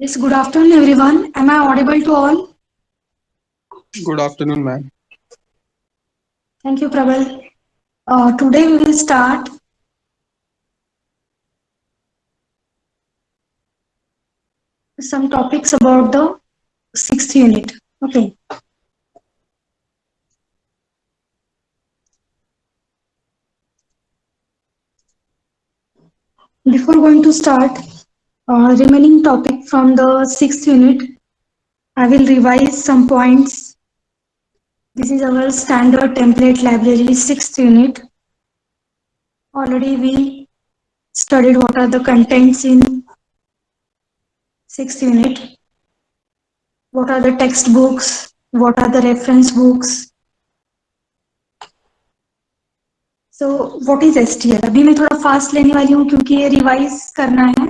Yes, good afternoon, everyone. Am I audible to all? Good afternoon, ma'am. Thank you, Prabal. Today we will start some topics about the sixth unit. Okay. Before going to start, remaining topic from the sixth unit, I will revise some points. This is our standard template library sixth unit. Already we studied what are the contents in sixth unit, what are the textbooks, what are the reference books. So what is STL? अभी मैं थोड़ा fast लेने वाली हूँ क्योंकि ये revise करना है.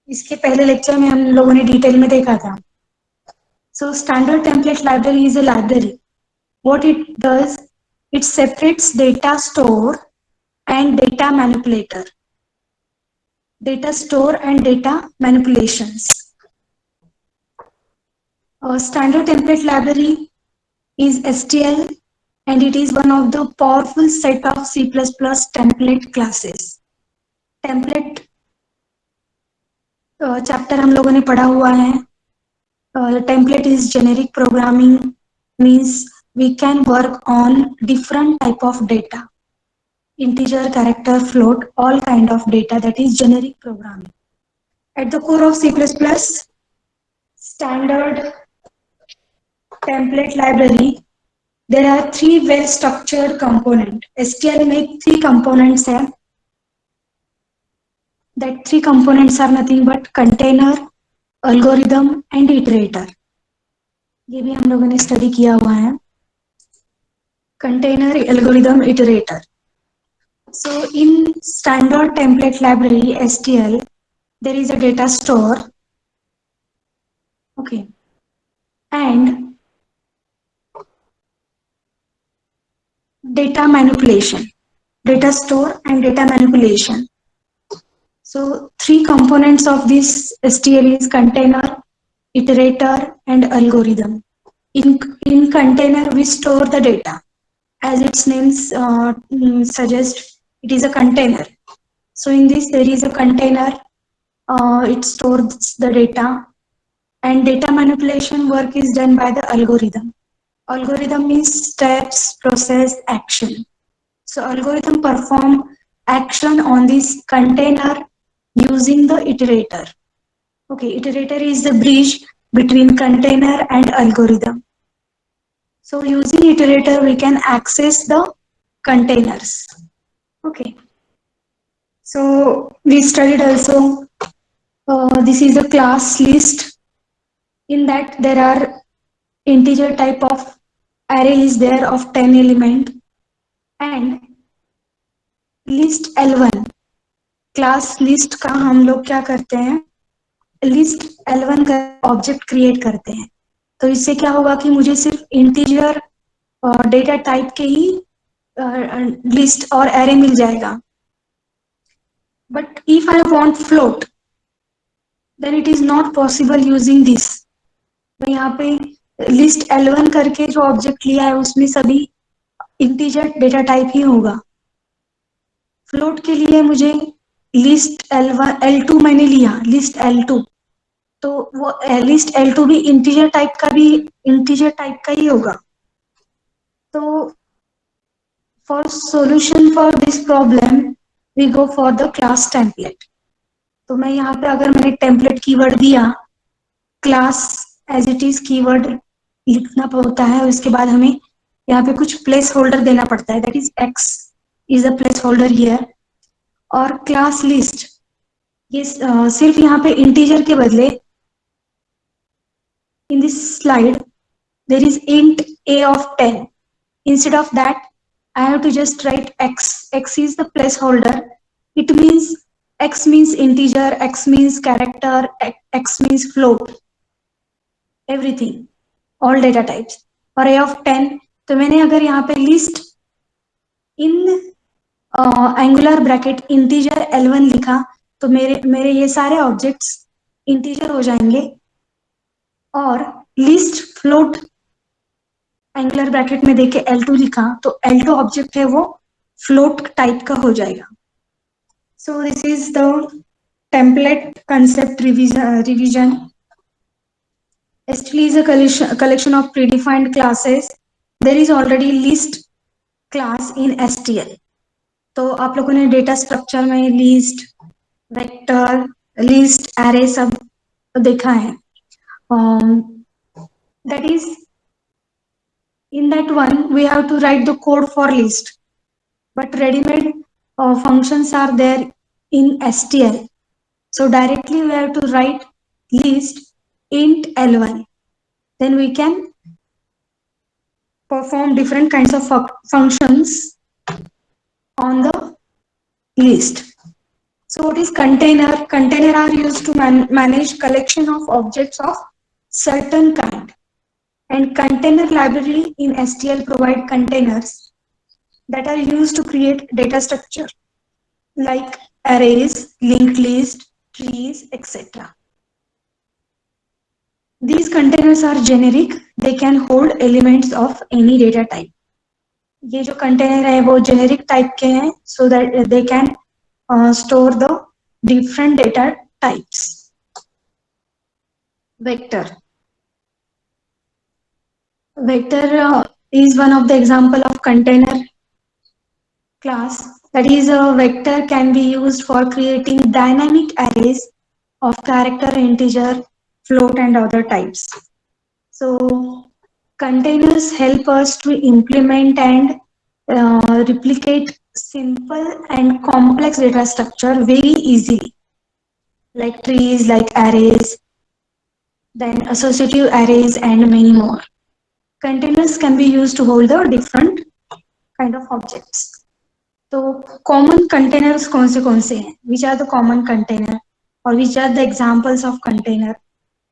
इसके पहले लेक्चर में हम लोगों ने डिटेल में देखा था. So standard template library is a library. What it does, it separates data store and data manipulator. Data store and data manipulations. A standard template library is STL and it is one of the powerful set of C++ template classes. Template chapter हम लोगों ने पढ़ा हुआ है. Template is generic programming, means we can work on different type of data, integer, character, float, all kind of data. That is generic programming. At the core of C++, standard template library, there are three well structured components. STL में three components हैं. That three components are nothing but container, algorithm and iterator. ये भी हम लोगों ने study किया हुआ है. Container, algorithm, iterator. So in standard template library STL, there is a data store. Okay. And data manipulation. Data store and data manipulation. So three components of this STL is container, iterator and algorithm. In container we store the data. As its name suggests, it is a container. So in this there is a container, it stores the data, and data manipulation work is done by the algorithm. Algorithm means steps, process, action. So algorithm perform action on this container using the iterator. Okay, iterator is the bridge between container and algorithm. So using iterator we can access the containers. Okay. So we studied also, this is a class list. In that there are integer type of array is there of 10 element, and list L1 class list का हम लोग क्या करते हैं, list L1 का object create करते हैं. तो इससे क्या होगा कि मुझे सिर्फ इंटीजर और डेटा टाइप के ही लिस्ट और एरे मिल जाएगा. But if I want float then it is not possible using this. तो यहाँ पे लिस्ट L1 करके जो ऑब्जेक्ट लिया है उसमें सभी इंटीजर डेटा टाइप ही होगा. फ्लोट के लिए मुझे लिस्ट L1 L2 मैंने लिया, लिस्ट L2, तो वो लिस्ट L2 भी इंटीजर टाइप का ही होगा. तो for solution for this problem we go for the class template. तो मैं यहाँ पे अगर मैंने टेम्पलेट कीवर्ड दिया, class as it is keyword लिखना होता है. उसके बाद हमें यहाँ पे कुछ प्लेस होल्डर देना पड़ता है. That is x is a place holder here. और क्लास लिस्ट, ये सिर्फ यहाँ पे इंटीजर के बदले in this slide there is int a of 10. Instead of that I have to just write x. X is the placeholder. It means x means integer, x means character, x means float, everything, all data types. और a of 10, तो मैंने अगर यहाँ पे list in angular bracket integer L1 लिखा तो मेरे ये सारे ऑब्जेक्ट्स इंटीजर हो जाएंगे और लिस्ट फ्लोट एंगुलर ब्रैकेट में देके L2 लिखा तो L2 ऑब्जेक्ट है वो फ्लोट टाइप का हो जाएगा. So this is the template concept revision. STL is a collection of predefined classes. There is already list class in STL. तो आप लोगों ने डेटा स्ट्रक्चर में लिस्ट, वेक्टर, लिस्ट, एरे सब देखा है. That is, in that one we have to write the code for list, but ready-made functions are there in STL. So directly we have to write list int L1. Then we can perform different kinds of functions on the list. So what is container? Container are used to manage collection of objects of certain kind. And container library in STL provide containers that are used to create data structure like arrays, linked list, trees, etc. These containers are generic. They can hold elements of any data type. ये जो container है वो generic type के हैं, so that they can store the different data types. Vector. Vector is one of the example of container class. That is, a vector can be used for creating dynamic arrays of character, integer, float, and other types. So containers help us to implement and replicate simple and complex data structure very easily, like trees, like arrays, then associative arrays, and many more. Containers can be used to hold the different kind of objects. तो common containers कौन से हैं? Which are the common container or which are the examples of container?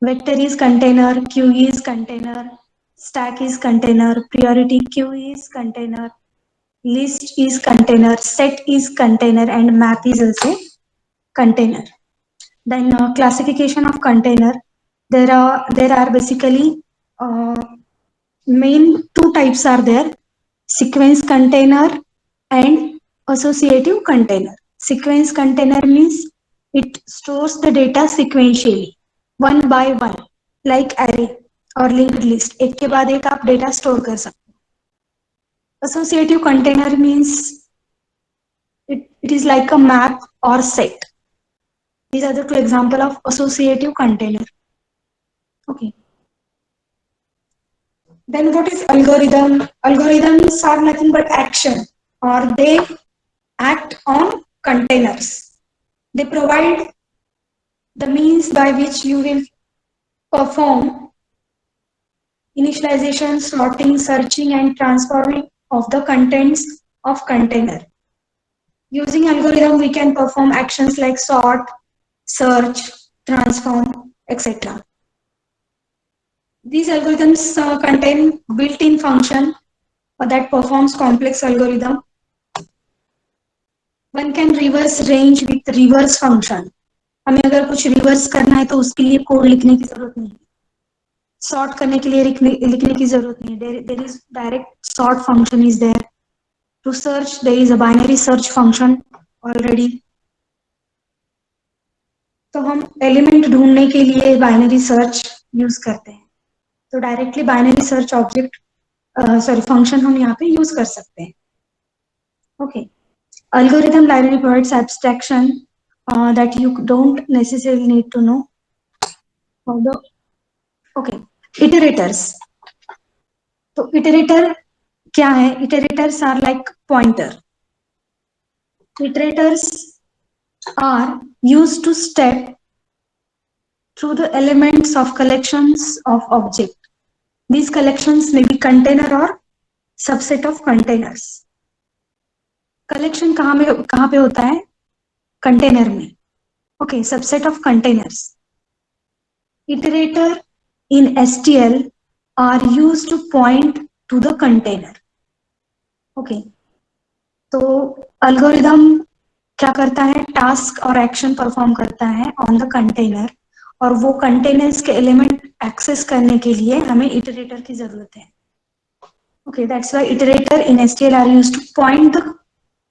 Vector is container, queue is container, stack is container, priority queue is container, list is container, set is container, and map is also container. Then classification of container. There are basically main two types are there: sequence container and associative container. Sequence container means it stores the data sequentially, one by one, like array or linked list. एक के बाद एक आप data store कर सकते हो. Associative container means it is like a map or set. These are the two examples of associative container. Okay. Then what is algorithm? Algorithms are nothing but action, or they act on containers. They provide the means by which you will perform initialization, sorting, searching, and transforming of the contents of container. Using algorithm, we can perform actions like sort, search, transform, etc. These algorithms contain built-in function that performs complex algorithm. One can reverse range with reverse function. हमें अगर कुछ reverse करना है तो उसके लिए code लिखने की जरूरत नहीं है. सॉर्ट करने के लिए लिखने की जरूरत नहीं है. There is direct sort function is there. To search, there is a binary search function already. तो हम एलिमेंट ढूंढने के लिए बाइनरी सर्च यूज करते हैं. तो directly binary search object function हम यहाँ पे यूज कर सकते हैं. Okay. Algorithm library provides abstraction that you don't necessarily need to know. Okay, iterators. तो iterator क्या है? Iterators are like pointer. Iterators are used to step through the elements of collections of object. These collections may be container or subset of containers. Collection कहाँ पे होता है? Container में. Okay, subset of containers. Iterator in STL are used to point to the container. Okay. तो algorithm क्या करता है, task और एक्शन परफॉर्म करता है ऑन द कंटेनर, और वो कंटेनर्स के एलिमेंट एक्सेस करने के लिए हमें इटरेटर की जरूरत है. Okay, that's why iterator in STL are used to point the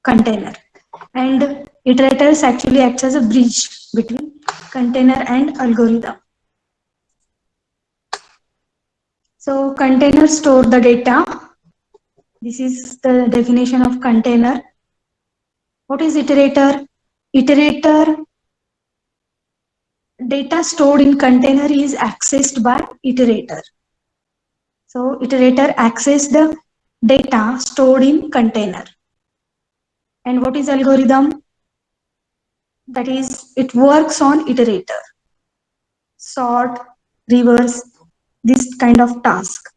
container, and iterators actually acts as a bridge between container and algorithm. So container store the data. This is the definition of container. What is iterator? Iterator, data stored in container is accessed by iterator. So iterator access the data stored in container. And what is algorithm? That is, it works on iterator. Sort, reverse, this kind of task.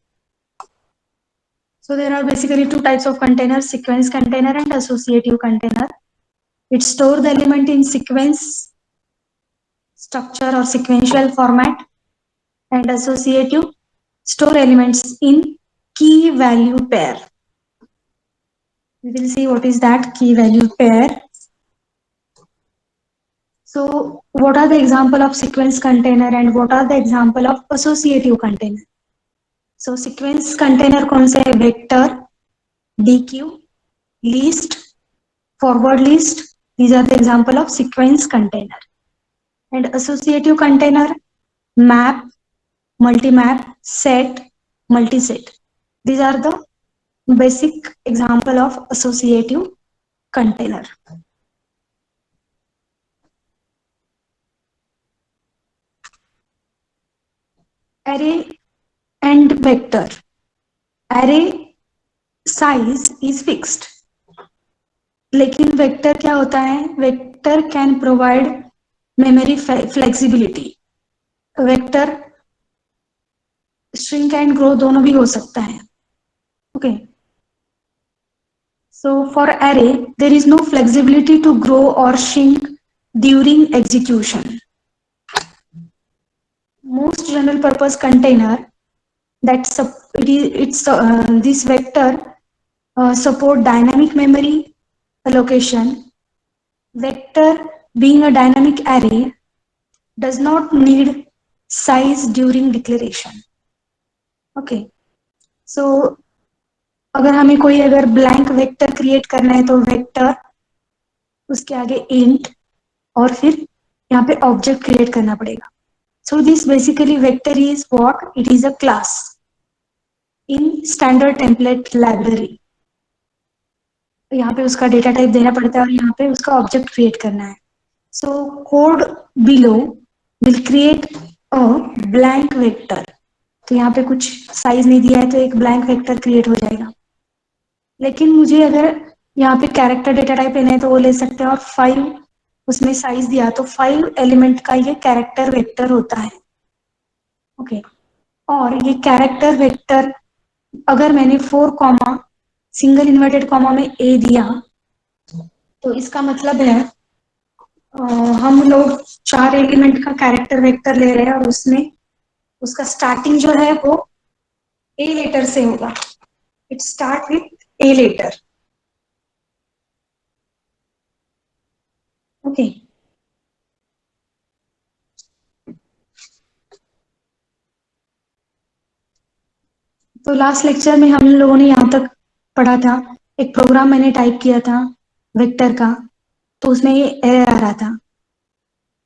So there are basically two types of containers, sequence container and associative container. It stores the element in sequence structure or sequential format, and associative store elements in key value pair. We will see what is that key value pair. So what are the example of sequence container and what are the example of associative container? So sequence container कौन से है? Vector, DQ, list, forward list. These are the example of sequence container. And associative container, map, multi-map, set, multi-set. These are the basic example of associative container. Array and vector. Array size is fixed, लेकिन vector क्या होता है? Vector can provide memory flexibility. Vector shrink and grow दोनों भी हो सकता है. Okay, so for array there is no flexibility to grow or shrink during execution. Most general purpose container that this vector support dynamic memory allocation. Vector being a dynamic array does not need size during declaration. Okay, so अगर हमें कोई अगर blank vector create करना है तो vector, उसके आगे int, और फिर यहाँ पे ऑब्जेक्ट क्रिएट करना पड़ेगा. So this basically vector is what? It is a class in standard template library. यहाँ पे उसका डेटा टाइप देना पड़ता है और यहाँ पे उसका ऑब्जेक्ट क्रिएट करना है. So code below will create a blank vector. तो यहाँ पे कुछ साइज नहीं दिया है तो एक ब्लैंक वेक्टर क्रिएट हो जाएगा. लेकिन मुझे अगर यहाँ पे कैरेक्टर डेटा टाइप लेना है तो वो ले सकते हैं, और 5 उसमें साइज दिया तो 5 एलिमेंट का ये कैरेक्टर वेक्टर होता है. ओके, और ये कैरेक्टर वेक्टर अगर मैंने 4 कॉमा सिंगल इन्वर्टेड कॉमा में ए दिया तो इसका मतलब है हम लोग 4 एलिमेंट का कैरेक्टर वेक्टर ले रहे हैं और उसमें उसका स्टार्टिंग जो है वो ए लेटर से होगा. It start with a letter. Okay, तो लास्ट लेक्चर में हम लोगों ने यहाँ तक पढ़ा था. एक प्रोग्राम मैंने टाइप किया था वेक्टर का, तो उसमें ये एरर आ रहा था.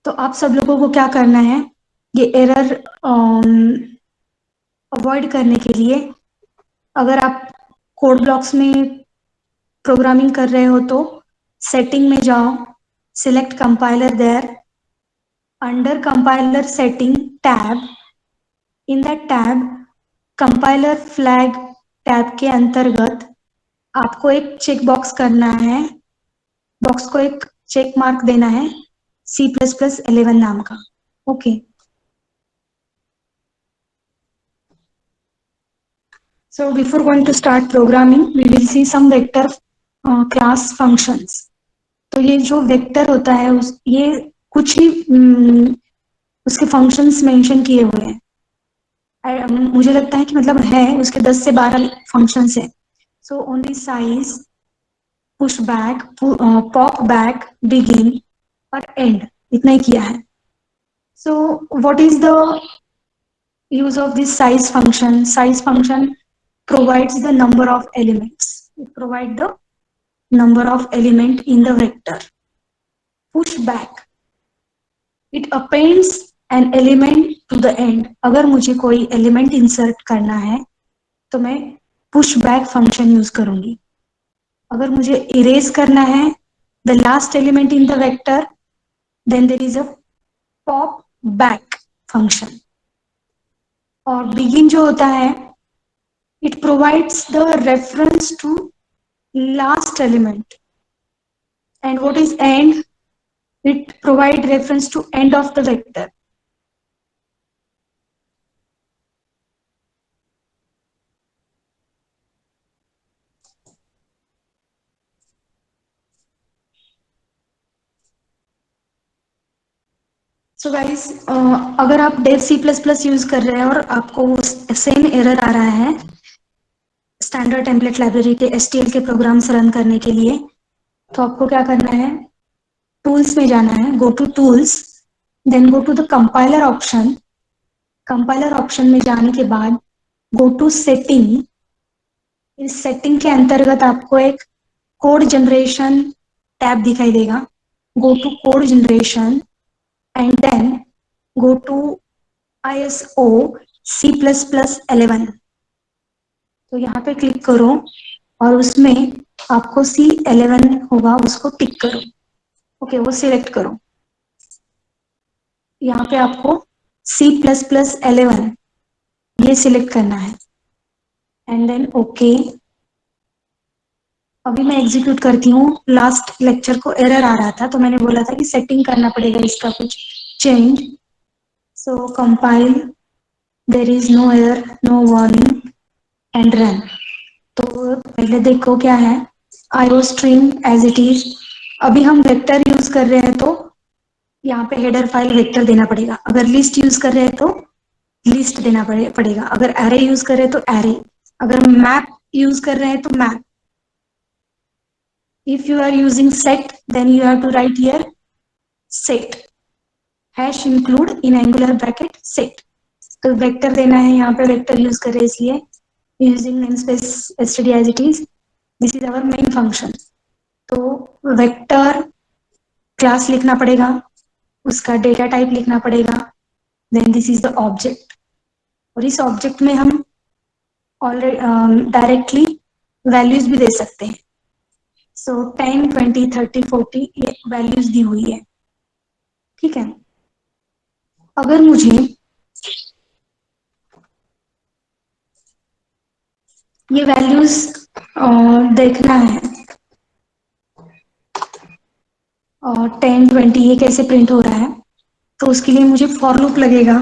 तो आप सब लोगों को क्या करना है, ये एरर अवॉइड करने के लिए, अगर आप कोड ब्लॉक्स में प्रोग्रामिंग कर रहे हो तो सेटिंग में जाओ, select compiler there, under compiler setting tab, in that tab compiler flag tab के अंतर्गत आपको एक चेक बॉक्स करना है, बॉक्स को एक चेक मार्क देना है C++11 नाम का. Okay, so before going to start programming we will see some vector class functions. तो ये जो वेक्टर होता है ये कुछ ही उसके फंक्शंस मेंशन किए हुए हैं. मुझे लगता है कि मतलब है उसके 10 से 12 फंक्शंस हैं. So only size, push back, pop back, begin और एंड, इतना ही किया है. So what is the use of this size function? Size function provides the number of elements. It provides the number of element in the vector. Push back, it appends an element to the end. अगर मुझे कोई element insert करना है तो मैं push back function use करूंगी. अगर मुझे erase करना है the last element in the vector, then there is a pop back function. और begin जो होता है, it provides the reference to last element. And what is end? It provides reference to end of the vector. So guys, अगर आप dev C++ use कर रहे हैं और आपको सेम एरर आ रहा है स्टैंडर्ड टेम्पलेट लाइब्रेरी के STL के प्रोग्राम्स रन करने के लिए, तो आपको क्या करना है, टूल्स में जाना है, go to tools, then go to the compiler option. Compiler option में जाने के बाद गो टू सेटिंग. इस सेटिंग के अंतर्गत आपको एक कोड जनरेशन टैब दिखाई देगा. Go to code generation and then go to ISO C++11. तो यहाँ पे क्लिक करो और उसमें आपको C11 होगा, उसको टिक करो. ओके, वो सिलेक्ट करो. यहाँ पे आपको C++11 ये सिलेक्ट करना है एंड देन ओके. अभी मैं एग्जीक्यूट करती हूँ. लास्ट लेक्चर को एरर आ रहा था तो मैंने बोला था कि सेटिंग करना पड़ेगा इसका कुछ change. So compile, there is no error, no warning and run. तो पहले देखो क्या है, IO string as it is. अभी हम वेक्टर यूज कर रहे हैं तो यहाँ पे हेडर फाइल वेक्टर देना पड़ेगा. अगर लिस्ट यूज कर रहे हैं तो लिस्ट देना पड़ेगा. अगर एरे यूज कर रहे हैं तो एरे. अगर मैप यूज कर रहे हैं तो map. If you are using set, then you have to write here set hash include in angular bracket set. तो वेक्टर देना है, यहाँ पे वेक्टर यूज कर रहे हैं इसलिए using namespace std as it is. This is our main function. तो वेक्टर क्लास लिखना पड़ेगा, उसका डेटा टाइप लिखना पड़ेगा, then this is the object. और इस ऑब्जेक्ट में हम ऑलरेडी डायरेक्टली वैल्यूज भी दे सकते हैं. सो 10, 20, 30, 40 ये वैल्यूज दी हुई है. ठीक है. अगर मुझे ये वैल्यूज देखना है और 10, 20 ये कैसे प्रिंट हो रहा है, तो उसके लिए मुझे फॉर लूप लगेगा.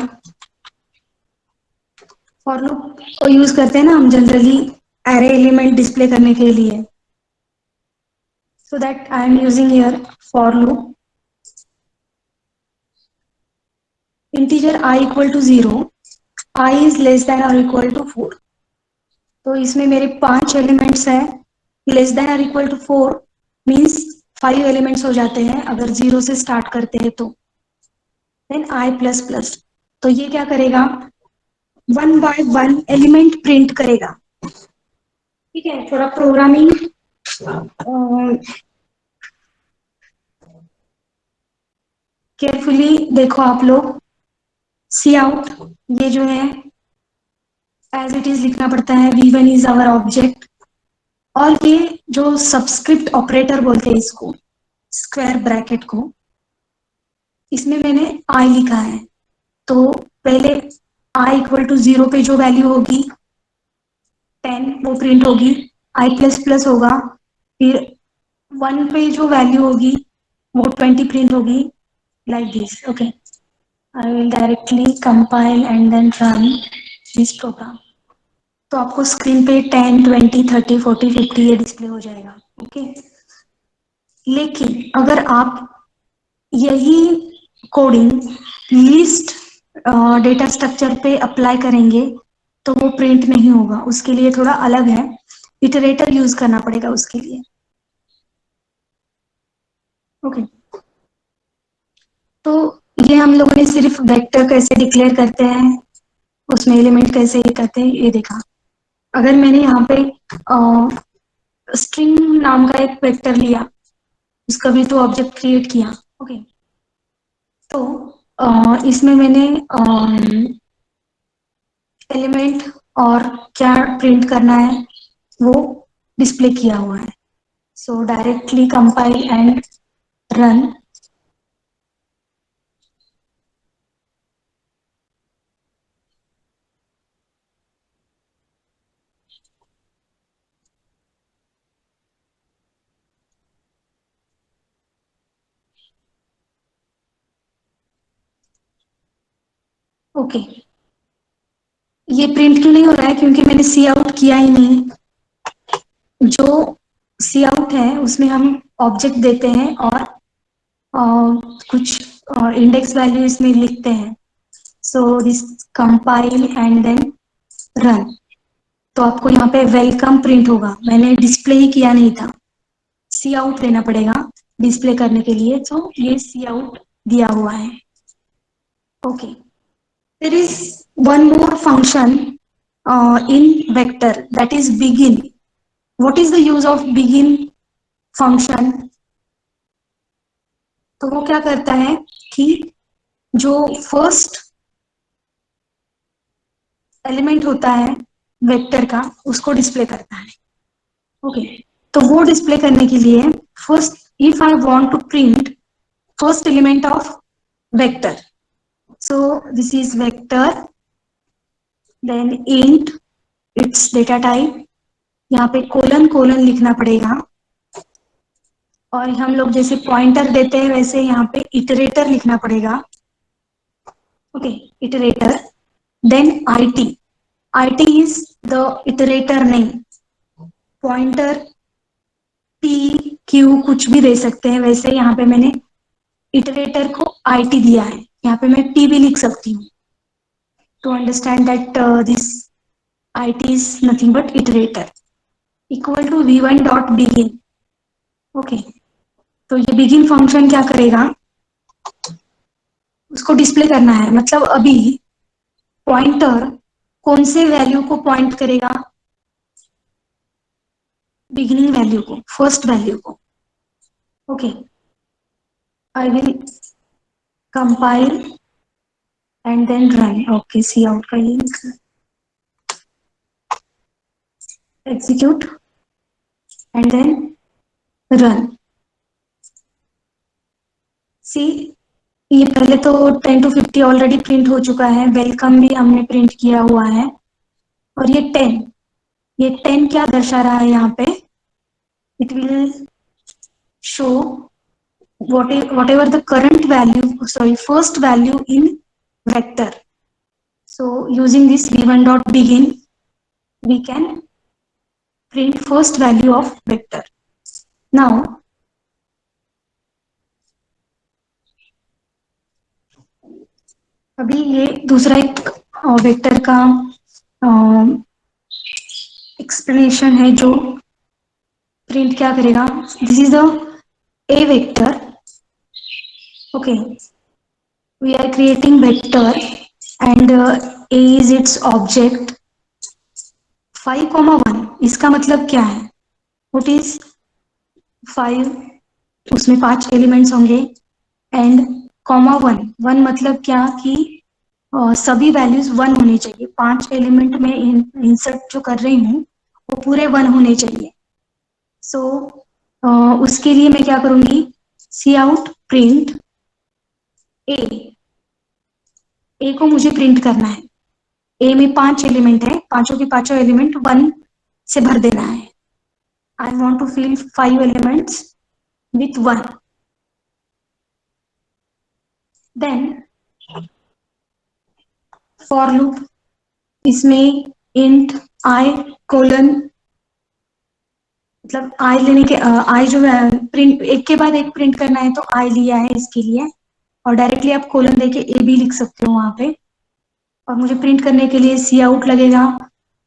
फॉर लूप को यूज करते हैं ना हम जनरली एरे एलिमेंट डिस्प्ले करने के लिए. So that I am using here for loop. Integer I equal to 0, I is less than और इक्वल टू 4. तो इसमें मेरे 5 एलिमेंट्स हैं. लेस देन और इक्वल टू 4 मीन्स 5 एलिमेंट्स हो जाते हैं अगर 0 से स्टार्ट करते हैं तो. देन I प्लस प्लस, तो ये क्या करेगा, 1 बाय 1 एलिमेंट प्रिंट करेगा. ठीक है. थोड़ा प्रोग्रामिंग केयरफुली देखो आप लोग. सी आउट ये जो है एज इट इज लिखना पड़ता है. V1 is our object. और ये जो सबस्क्रिप्ट ऑपरेटर बोलते हैं इसको, स्क्वायर ब्रैकेट को, इसमें मैंने I लिखा है. तो पहले I इक्वल टू 0 पे जो वैल्यू होगी 10 वो प्रिंट होगी. I प्लस प्लस होगा. फिर 1 पे जो वैल्यू होगी वो 20 प्रिंट होगी. Like this. Okay, I will directly compile and then run this program. तो आपको स्क्रीन पे 10, 20, 30, 40, 50 ये डिस्प्ले हो जाएगा. ओके. लेकिन अगर आप यही कोडिंग लिस्ट डेटा स्ट्रक्चर पे अप्लाई करेंगे तो वो प्रिंट नहीं होगा. उसके लिए थोड़ा अलग है, इटरेटर यूज करना पड़ेगा उसके लिए. ओके, तो ये हम लोगों ने सिर्फ वेक्टर कैसे डिक्लेयर करते हैं, उसमें एलिमेंट कैसे ये करते हैं ये देखा। अगर मैंने यहाँ पे स्ट्रिंग नाम का एक वेक्टर लिया, उसका भी तो ऑब्जेक्ट क्रिएट किया। ओके, तो इसमें मैंने एलिमेंट और क्या प्रिंट करना है वो डिस्प्ले किया हुआ है। सो directly compile and run. Okay, ये प्रिंट क्यों नहीं हो रहा है? क्योंकि मैंने सी आउट किया ही नहीं। जो सी आउट है उसमें हम ऑब्जेक्ट देते हैं और कुछ इंडेक्स वैल्यू इसमें लिखते हैं। So this compile and then run. तो आपको यहाँ पे वेलकम प्रिंट होगा, मैंने डिस्प्ले ही किया नहीं था। सी आउट देना पड़ेगा डिस्प्ले करने के लिए, तो ये सी आउट दिया हुआ है। Okay, there is one more function in vector, that is begin. What is the use of begin function? तो वो क्या करता है कि जो फर्स्ट एलिमेंट होता है वेक्टर का उसको डिस्प्ले करता है। ओके, तो वो डिस्प्ले करने के लिए first if I want to print first element of vector, so this is vector, then int its data type, यहाँ पे कोलन कोलन लिखना पड़ेगा, और हम लोग जैसे पॉइंटर देते हैं वैसे यहाँ पे इटरेटर लिखना पड़ेगा। Okay, iterator, then IT, IT is the iterator name. Pointer P Q कुछ भी दे सकते हैं, वैसे यहाँ पे मैंने इटरेटर को IT दिया है। यहाँ पे मैं P भी लिख सकती हूँ to understand that this IT is nothing but iterator, equal to v1 dot begin. Okay, तो ये बिगिन फंक्शन क्या करेगा, उसको डिस्प्ले करना है। मतलब अभी पॉइंटर कौन से वैल्यू को पॉइंट करेगा, बिगिनिंग वैल्यू को, फर्स्ट वैल्यू को। Okay, I will compile and then run. Okay, c out का ये execute and then run. See, ये पहले तो 10 to 50 ऑलरेडी प्रिंट हो चुका है, वेलकम भी हमने प्रिंट किया हुआ है, और ये 10, ये 10 क्या दर्शा रहा है यहाँ पे, it will show whatever the current value, sorry, first value in vector. So using this v1 dot begin, we can print first value of vector. Now अभी ये दूसरा एक वेक्टर का एक्सप्लेनेशन है जो प्रिंट क्या करेगा। This is the a vector. Okay, we are creating vector and a is its object। 5,1 इसका मतलब क्या है, व्हाट इज 5, उसमें 5 एलिमेंट्स होंगे, एंड कॉमा 1, 1 मतलब क्या कि सभी वैल्यूज 1 होने चाहिए। 5 एलिमेंट में इंसर्ट जो कर रही हूँ वो पूरे 1 होने चाहिए। सो उसके लिए मैं क्या करूंगी, सी आउट प्रिंट ए को मुझे प्रिंट करना है। ए में 5 एलिमेंट है, पांचों के पांचों एलिमेंट 1 से भर देना है। I want to fill 5 elements with 1। Then for loop, इसमें int I कोलन, मतलब I लेने के I जो है प्रिंट एक के बाद एक प्रिंट करना है तो I लिया है इसके लिए, और डायरेक्टली आप कोलन देके A भी लिख सकते हो वहां पे। और मुझे प्रिंट करने के लिए सी आउट लगेगा,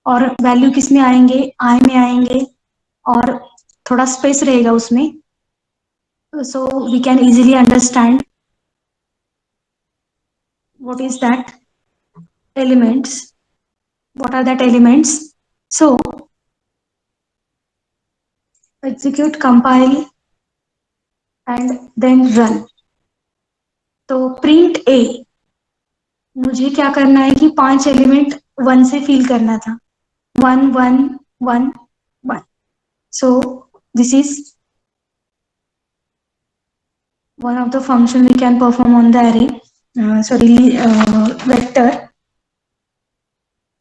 और वैल्यू किस में आएंगे, I में आएंगे, और थोड़ा स्पेस रहेगा उसमें। So we can easily understand what is that elements. What are that elements? So execute, compile, and then run. तो प्रिंट ए, मुझे क्या करना है कि 5 एलिमेंट 1 से फिल करना था. 1 1 1 1. So this is one of the function we can perform on the array. Vector.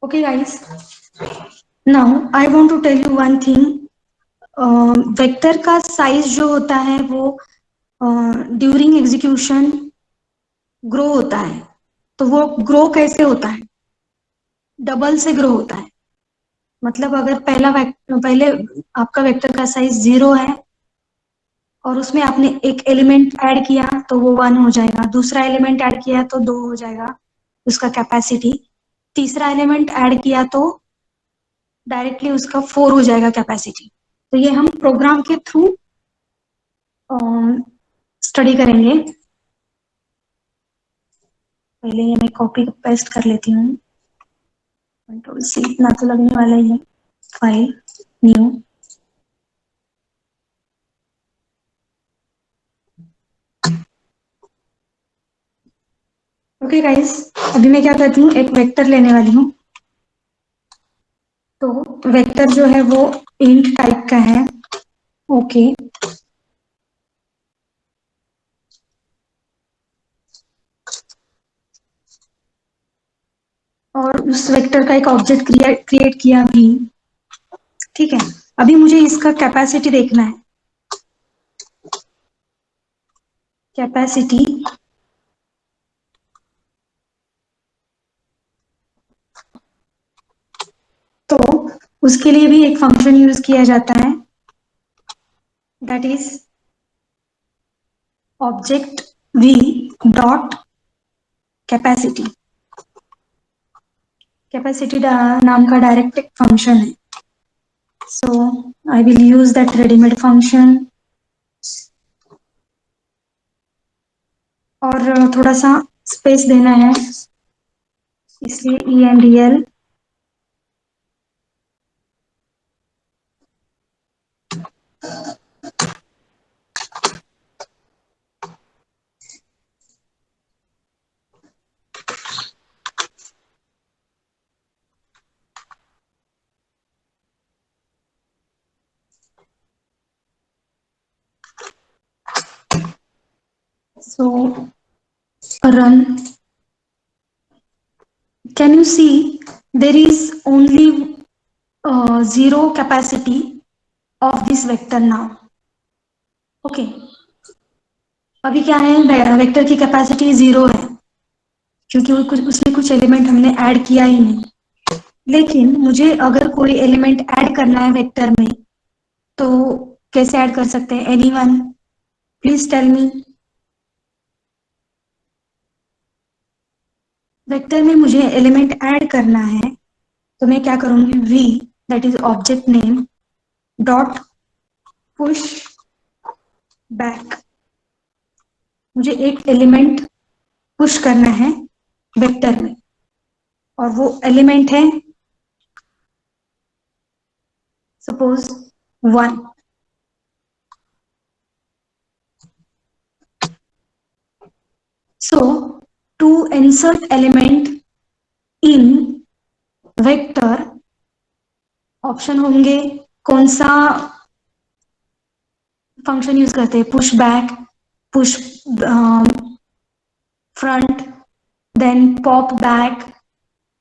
Okay guys, now I want to tell you one thing. Vector का साइज जो होता है वो ड्यूरिंग एग्जीक्यूशन ग्रो होता है. तो वो ग्रो कैसे होता है? डबल से ग्रो होता है. मतलब अगर पहले आपका वेक्टर का साइज 0 है और उसमें आपने एक एलिमेंट ऐड किया तो वो 1 हो जाएगा. दूसरा एलिमेंट ऐड किया तो 2 हो जाएगा उसका कैपेसिटी. तीसरा एलिमेंट ऐड किया तो डायरेक्टली उसका 4 हो जाएगा कैपेसिटी. तो ये हम प्रोग्राम के थ्रू स्टडी करेंगे. पहले ये मैं कॉपी पेस्ट कर लेती हूँ. कंट्रोल सी, इतना तो लगने वाला ही है. File, new. ओके गाइस, अभी मैं क्या करती हूँ, एक वेक्टर लेने वाली हूँ. तो वेक्टर जो है वो इंट टाइप का है. ओके. और उस वेक्टर का एक ऑब्जेक्ट क्रिएट किया भी. ठीक है. अभी मुझे इसका कैपेसिटी देखना है. कैपेसिटी तो उसके लिए भी एक फंक्शन यूज किया जाता है, that is object v dot capacity. Capacity नाम का डायरेक्ट एक फंक्शन है. So I will use that readymade function. और थोड़ा सा स्पेस देना है, इसलिए ENDL. So run. Can you see there is only 0 capacity of this vector now. Okay. अभी क्या है, वेक्टर की कैपेसिटी 0 है क्योंकि उसमें कुछ एलिमेंट हमने ऐड किया ही नहीं. लेकिन मुझे अगर कोई एलिमेंट ऐड करना है वेक्टर में तो कैसे ऐड कर सकते हैं? Anyone please tell me. Vector में मुझे एलिमेंट ऐड करना है तो मैं क्या करूंगी, v that is object name dot push back. मुझे एक एलिमेंट पुश करना है वेक्टर में और वो एलिमेंट है suppose 1. So to insert element in vector option होंगे. कौन सा फंक्शन यूज करते हैं? Push back, push front, then pop back,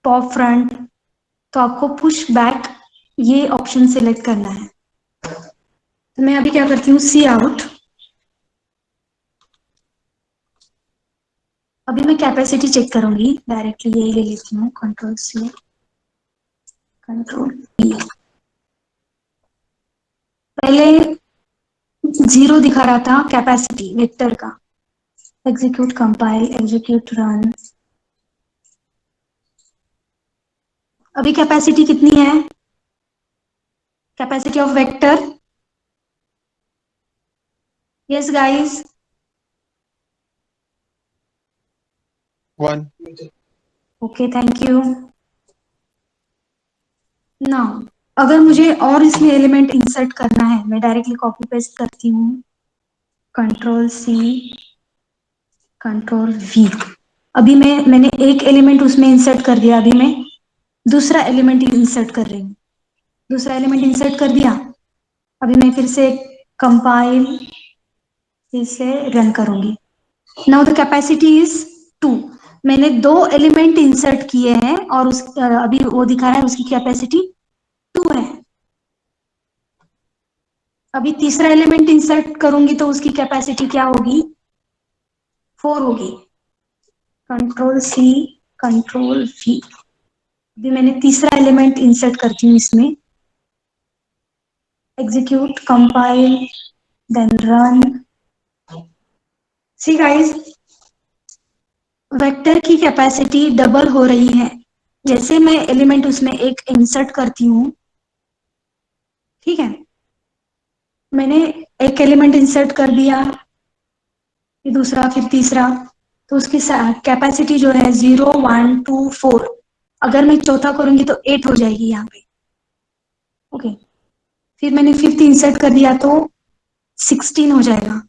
pop front. तो आपको पुश बैक ये ऑप्शन सिलेक्ट करना है. तो मैं अभी क्या करती हूँ, सी आउट. अभी मैं कैपेसिटी चेक करूंगी, डायरेक्टली यही ले लेती हूँ, कंट्रोल सी कंट्रोल पी. पहले 0 दिखा रहा था कैपेसिटी वेक्टर का. Execute, compile, execute, run. अभी कैपेसिटी कितनी है? Capacity of vector Yes, guys. 1. Okay, thank you. Now, अगर मुझे और इसमें एलिमेंट इंसर्ट करना है, मैं डायरेक्टली कॉपी पेस्ट करती हूँ, कंट्रोल सी, कंट्रोल वी। अभी मैंने एक एलिमेंट उसमें इंसर्ट कर दिया, अभी मैं दूसरा एलिमेंट इंसर्ट कर रही हूँ। दूसरा एलिमेंट इंसर्ट कर दिया, अभी मैं फिर से कंपाइल, फिर से रन करूंगी। Now the capacity is 2। मैंने 2 एलिमेंट इंसर्ट किए हैं और अभी वो दिखा रहा है उसकी कैपेसिटी 2 है। अभी तीसरा एलिमेंट इंसर्ट करूंगी तो उसकी कैपेसिटी क्या होगी? 4 होगी। Control C, control V. अभी मैंने तीसरा एलिमेंट इंसर्ट करती हूँ इसमें, execute, compile, then run. See guys, vector की कैपेसिटी डबल हो रही है जैसे मैं एलिमेंट उसमें एक इंसर्ट करती हूँ। ठीक है, मैंने एक एलिमेंट इंसर्ट कर दिया, फिर दूसरा, फिर तीसरा, तो उसकी कैपेसिटी जो है 0, 1, 2, 4। अगर मैं चौथा करूंगी तो 8 हो जाएगी यहाँ पे। ओके, फिर मैंने फिफ्थ इंसर्ट कर दिया तो 16 हो जाएगा,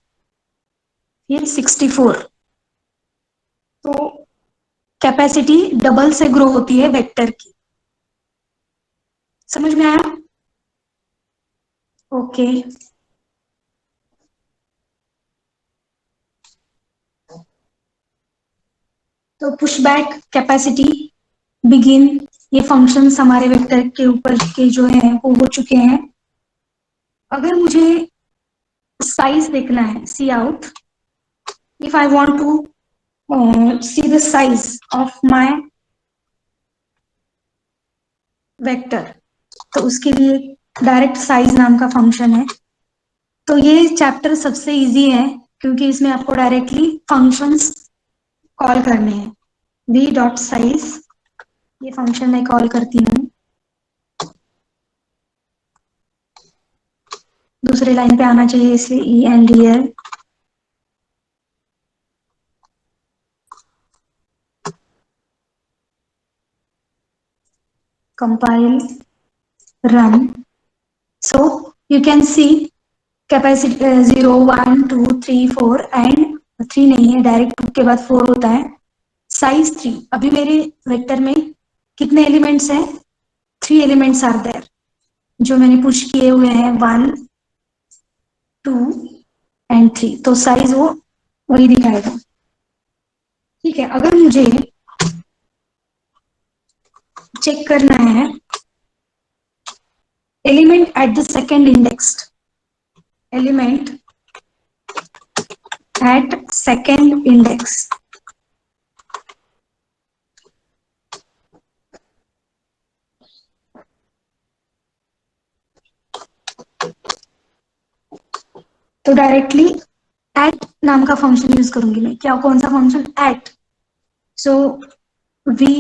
फिर 64। तो कैपेसिटी डबल से ग्रो होती है वेक्टर की। समझ में आया? ओके। तो पुशबैक, कैपेसिटी, बिगिन, ये फंक्शंस हमारे वेक्टर के ऊपर के जो है वो हो चुके हैं। अगर मुझे साइज देखना है, C out, if I want to see the size of my vector, तो उसके लिए डायरेक्ट साइज नाम का फंक्शन है। तो ये चैप्टर सबसे इजी है क्योंकि इसमें आपको डायरेक्टली फंक्शंस कॉल करने हैं। v डॉट साइज, ये फंक्शन मैं कॉल करती हूँ। दूसरे लाइन पे आना चाहिए इसलिए E N D L, compile, run. So you can see capacity 0, 1, 2, 3, 4 and 3 नहीं है, डायरेक्ट 2 के बाद 4 होता है। साइज 3। अभी मेरे वेक्टर में कितने एलिमेंट्स हैं? 3 एलिमेंट्स आर देयर जो मैंने पुश किए हुए हैं, 1, 2 एंड 3। तो साइज वो वही दिखाएगा। ठीक है, अगर मुझे चेक करना है element at the second index, element at second index, तो डायरेक्टली एट नाम का फंक्शन यूज करूंगी मैं। क्या, कौन सा function? At. So v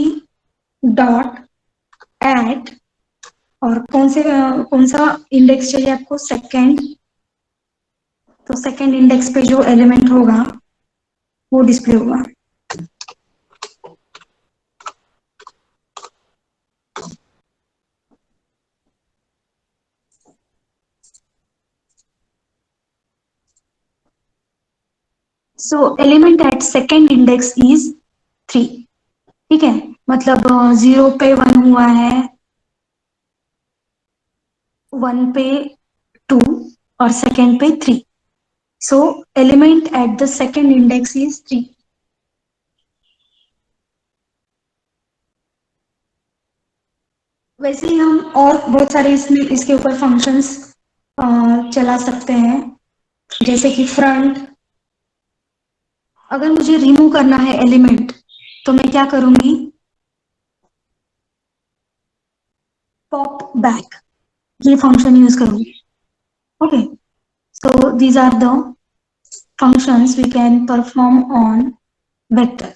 dot at, और कौन सा इंडेक्स चाहिए आपको? सेकेंड। तो सेकेंड इंडेक्स पे जो एलिमेंट होगा वो डिस्प्ले होगा। So element at second index is 3। ठीक है, मतलब 0 पे 1 हुआ है, 1 पे 2 और सेकेंड पे 3। सो element at the second index is 3। वैसे ही हम और बहुत सारे इसमें इसके ऊपर फंक्शंस चला सकते हैं, जैसे कि फ्रंट। अगर मुझे रिमूव करना है एलिमेंट तो मैं क्या करूंगी? पॉप बैक, ये फंक्शन यूज करूंगी। Okay, so these are the functions we can perform on vector.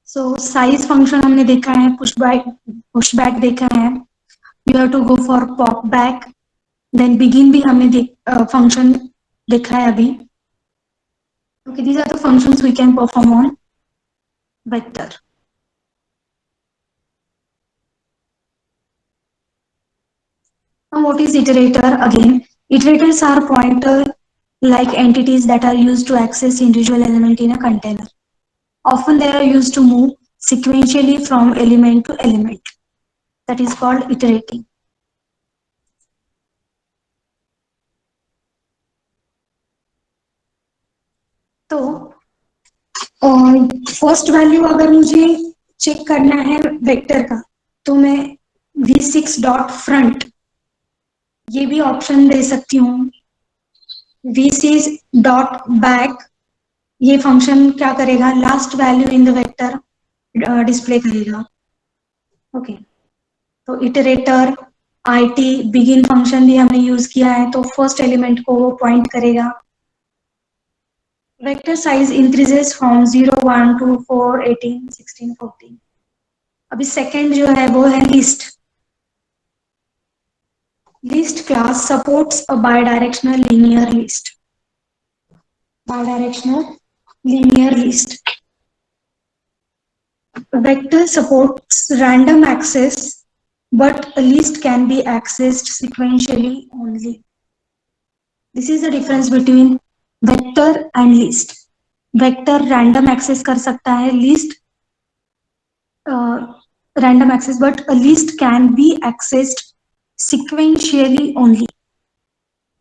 So size function हमने देखा है, पुशबैक देखा है, You have to go for pop back, then begin भी हमने function देखा है अभी. Okay, these are the functions we can perform on vector. Now what is iterator? Again, iterators are pointer like entities that are used to access individual element in a container. Often they are used to move sequentially from element to element. That is called iterating. तो first value अगर मुझे check करना है vector का, तो मैं v6 dot front ये भी ऑप्शन दे सकती हूँ. v6 डॉट बैक ये फंक्शन क्या करेगा, last value in the vector display करेगा. ओके, तो इटरेटर IT बिगिन फंक्शन भी हमने यूज किया है, तो फर्स्ट एलिमेंट को वो पॉइंट करेगा. Vector size increases from 0 1 2 4 18 16 14. अभी सेकंड जो है वो है list. List class supports a bidirectional linear list. Bidirectional linear list. Vector supports random access, but a list can be accessed sequentially only. This is the difference between vector and list. Vector random access कर सकता है, list random access, but a list can be accessed sequentially only.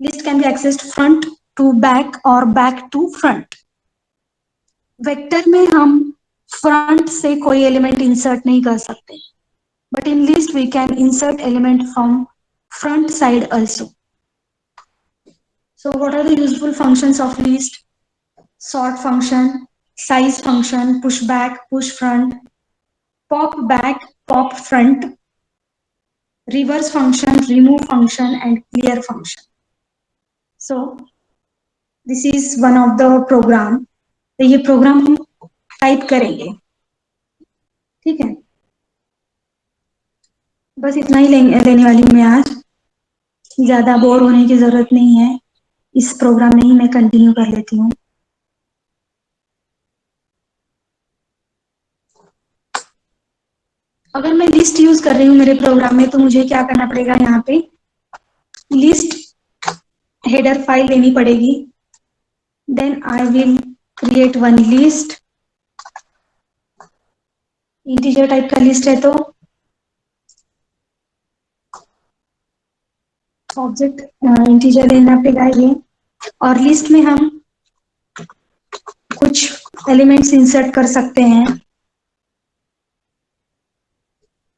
List can be accessed front to back or back to front. Vector में हम front से कोई element insert नहीं कर सकते, but in list we can insert element from front side also. So what are the useful functions of list? Sort function, size function, push back, push front, pop back, pop front, reverse function, remove function and clear function. So this is one of the program. तो ये programme हम type करेंगे, ठीक है. बस इतना ही लेने वाली हूँ मैं आज. ज्यादा बोर होने की जरूरत नहीं है, इस प्रोग्राम में ही मैं कंटिन्यू कर लेती हूँ. अगर मैं लिस्ट यूज कर रही हूँ मेरे प्रोग्राम में, तो मुझे क्या करना पड़ेगा, यहाँ पे लिस्ट हेडर फाइल लेनी पड़ेगी. Then I will create one list. Integer type का लिस्ट है, तो ऑब्जेक्ट इंटीजर लेना पड़ेगा ये. और लिस्ट में हम कुछ एलिमेंट्स इंसर्ट कर सकते हैं,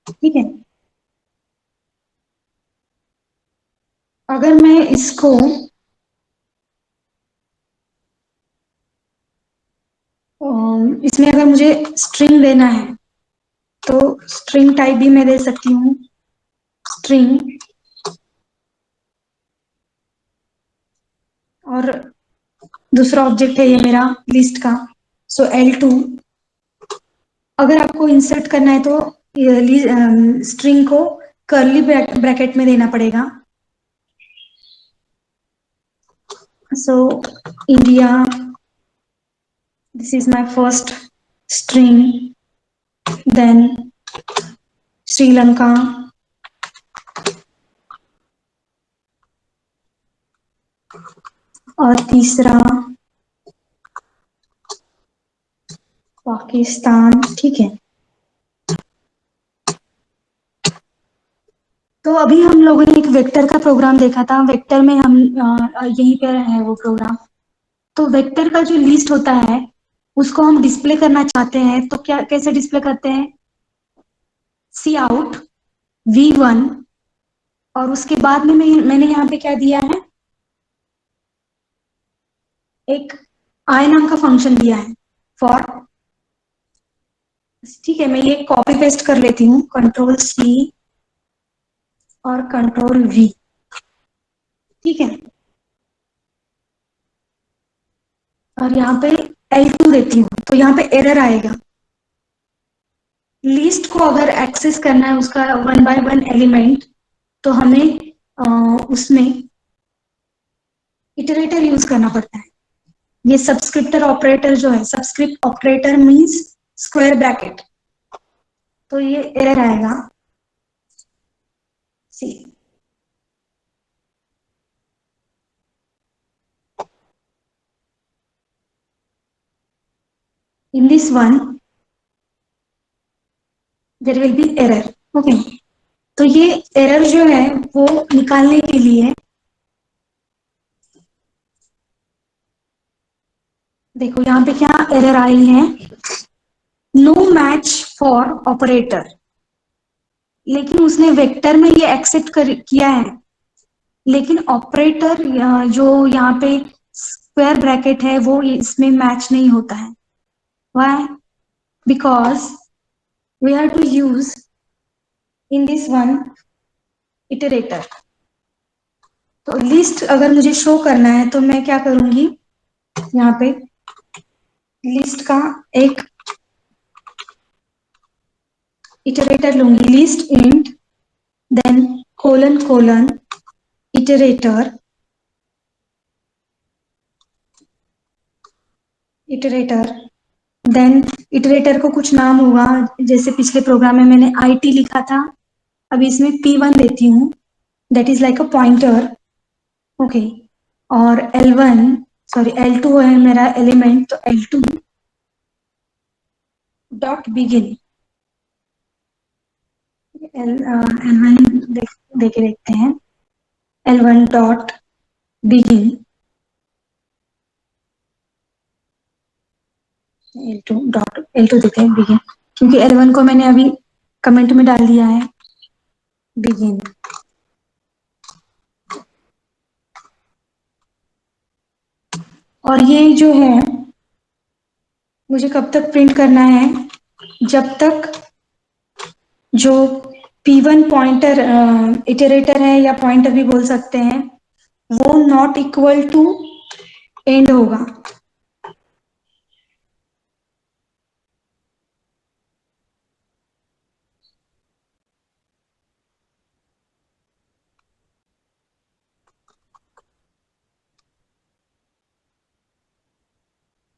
ठीक है. अगर मैं इसको इसमें अगर मुझे स्ट्रिंग देना है, तो स्ट्रिंग टाइप भी मैं दे सकती हूँ. स्ट्रिंग और दूसरा ऑब्जेक्ट है ये मेरा लिस्ट का, सो L2. अगर आपको इंसर्ट करना है तो स्ट्रिंग को कर्ली ब्रैकेट में देना पड़ेगा. So India, this is my first string. Then Sri Lanka, और तीसरा पाकिस्तान, ठीक है. तो अभी हम लोगों ने एक वेक्टर का प्रोग्राम देखा था. वेक्टर में हम यहीं पर है वो प्रोग्राम. तो वेक्टर का जो लिस्ट होता है उसको हम डिस्प्ले करना चाहते हैं, तो क्या कैसे डिस्प्ले करते हैं? सी आउट v1, और उसके बाद में मैंने यहाँ पे क्या दिया है, एक आई नाम का फंक्शन दिया है फॉर. ठीक है, मैं ये कॉपी पेस्ट कर लेती हूँ, कंट्रोल C और कंट्रोल V, ठीक है. और यहाँ पे L2 देती हूँ, तो यहाँ पे एरर आएगा. लिस्ट को अगर एक्सेस करना है उसका वन बाय वन एलिमेंट, तो हमें उसमें इटरेटर यूज करना पड़ता है। ये सबस्क्रिप्टर ऑपरेटर जो है, subscript operator means square bracket, तो ये एरर आएगा। See in this one there will be error. Okay, तो ये एरर जो है वो निकालने के लिए देखो यहाँ पे क्या एरर आई है, नो मैच फॉर ऑपरेटर, लेकिन उसने वेक्टर में ये एक्सेप्ट किया है, लेकिन ऑपरेटर जो यहाँ पे स्क्वायर ब्रैकेट है वो इसमें मैच नहीं होता है। Why? Because we have to use in this one iterator. तो लिस्ट अगर मुझे शो करना है तो मैं क्या करूंगी, यहाँ पे लिस्ट का एक इटरेटर लूंगी, list int then colon colon iterator, iterator then iterator को कुछ नाम होगा, जैसे पिछले प्रोग्राम में मैंने IT लिखा था, अभी इसमें P1 देती हूँ, that is like a pointer. Okay, और L1 सॉरी L2 है मेरा एलिमेंट, तो L2 डॉट बिगिन। L1 देखे देखते हैं, L1 डॉट बिगिन, L2 देते हैं बिगिन, क्योंकि L1 को मैंने अभी कमेंट में डाल दिया है बिगिन। और ये जो है मुझे कब तक प्रिंट करना है, जब तक जो P1 पॉइंटर इटरेटर है या पॉइंटर भी बोल सकते हैं, वो नॉट इक्वल टू एंड होगा।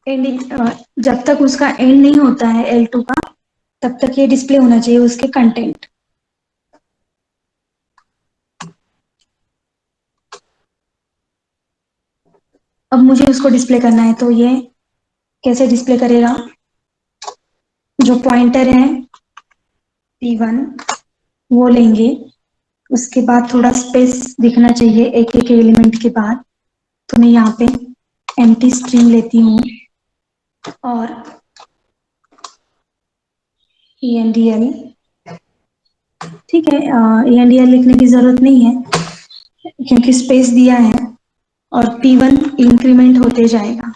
एंड जब तक उसका एंड नहीं होता है L2 का, तब तक ये डिस्प्ले होना चाहिए उसके कंटेंट। अब मुझे उसको डिस्प्ले करना है, तो ये कैसे डिस्प्ले करेगा, जो पॉइंटर है P1 वो लेंगे, उसके बाद थोड़ा स्पेस दिखना चाहिए एक एक एलिमेंट के बाद, तो मैं यहाँ पे एम्प्टी स्ट्रिंग लेती हूँ और ENDL, ठीक है, ENDL लिखने की जरूरत नहीं है क्योंकि स्पेस दिया है, और P1 इंक्रीमेंट होते जाएगा।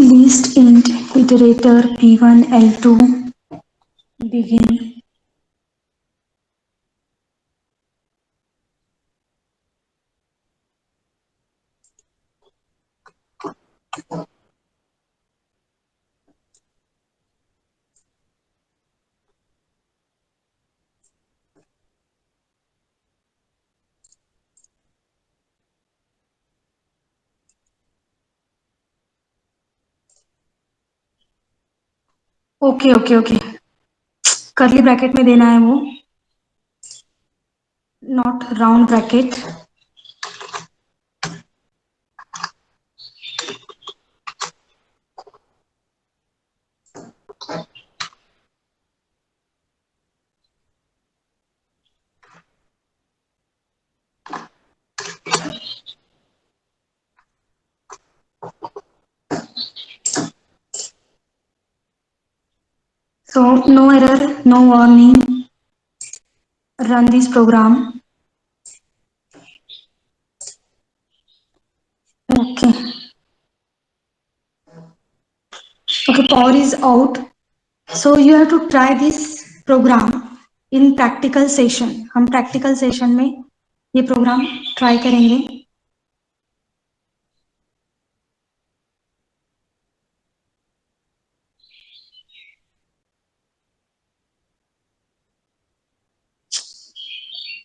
List int iterator P1 L2 begin। Okay okay okay, curly bracket में देना है वो, not round bracket. So no error, no warning, run this program। Okay, Okay, power is out. So you have to try this program in practical session. हम practical session में ये program try करेंगे.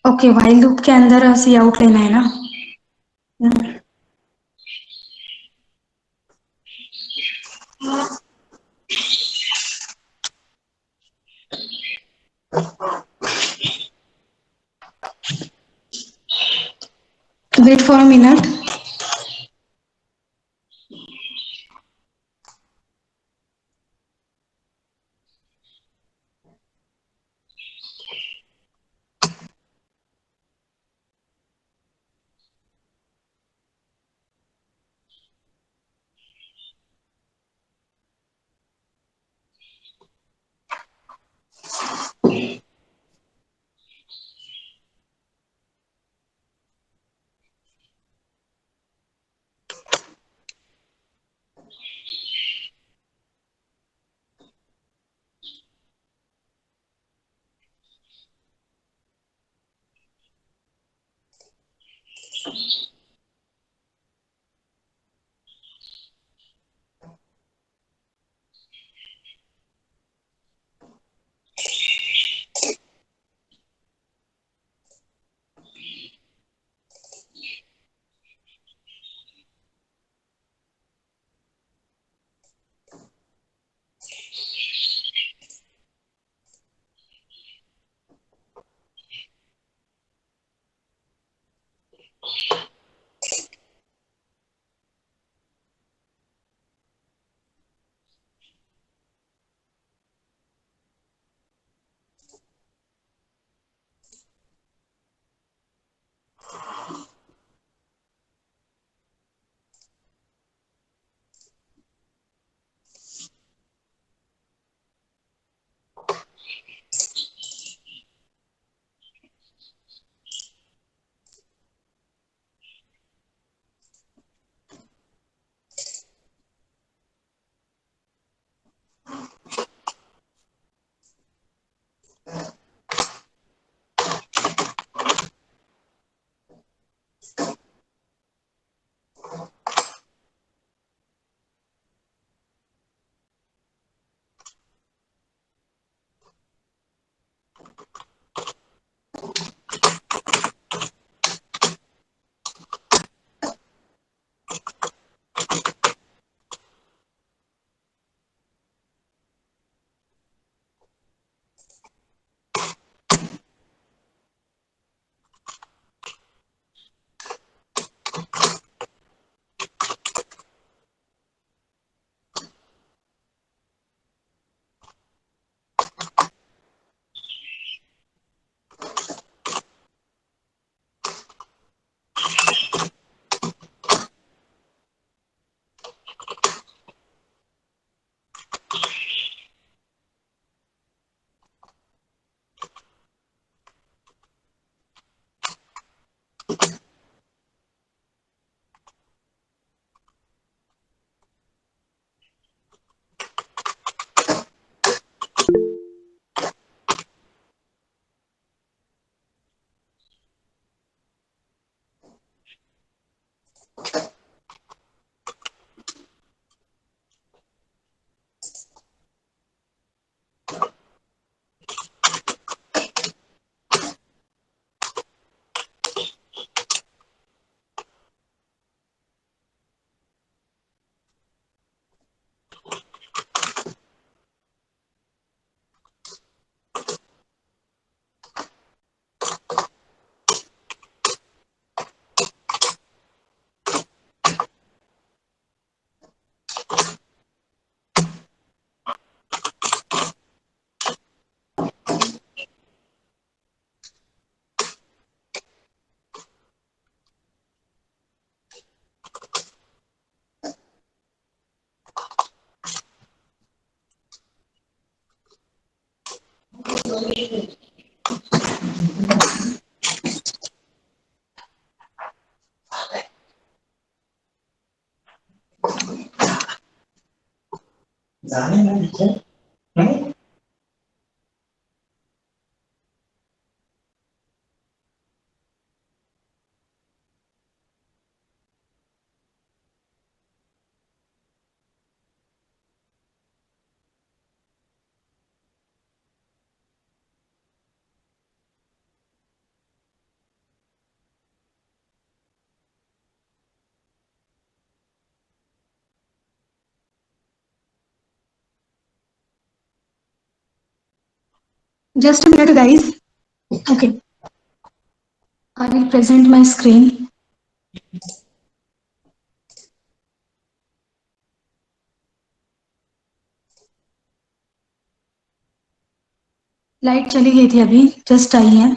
Okay, while loop के अंदर सी out लेना है ना. Wait for a minute. Just a minute, guys. Okay, I will present my screen. Light चली गई थी अभी, जस्ट आई है.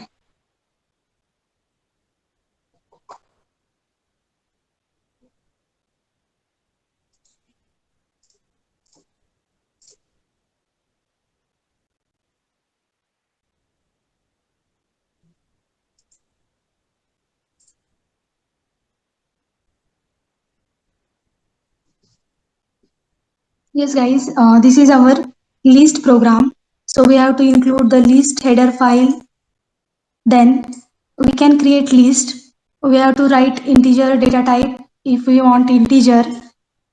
Yes, guys, this is our list program. So we have to include the list header file. Then we can create list. We have to write integer data type if we want integer.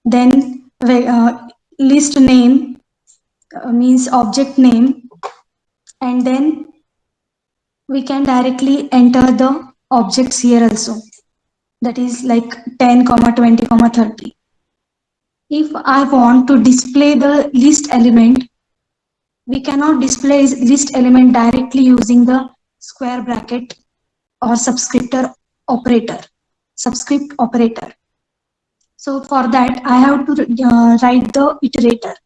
Then list name means object name. And then we can directly enter the objects here also. That is like 10, 20, 30. If I want to display the list element, we cannot display list element directly using the square bracket or subscriptor operator, subscript operator. So for that, I have to write the iterator.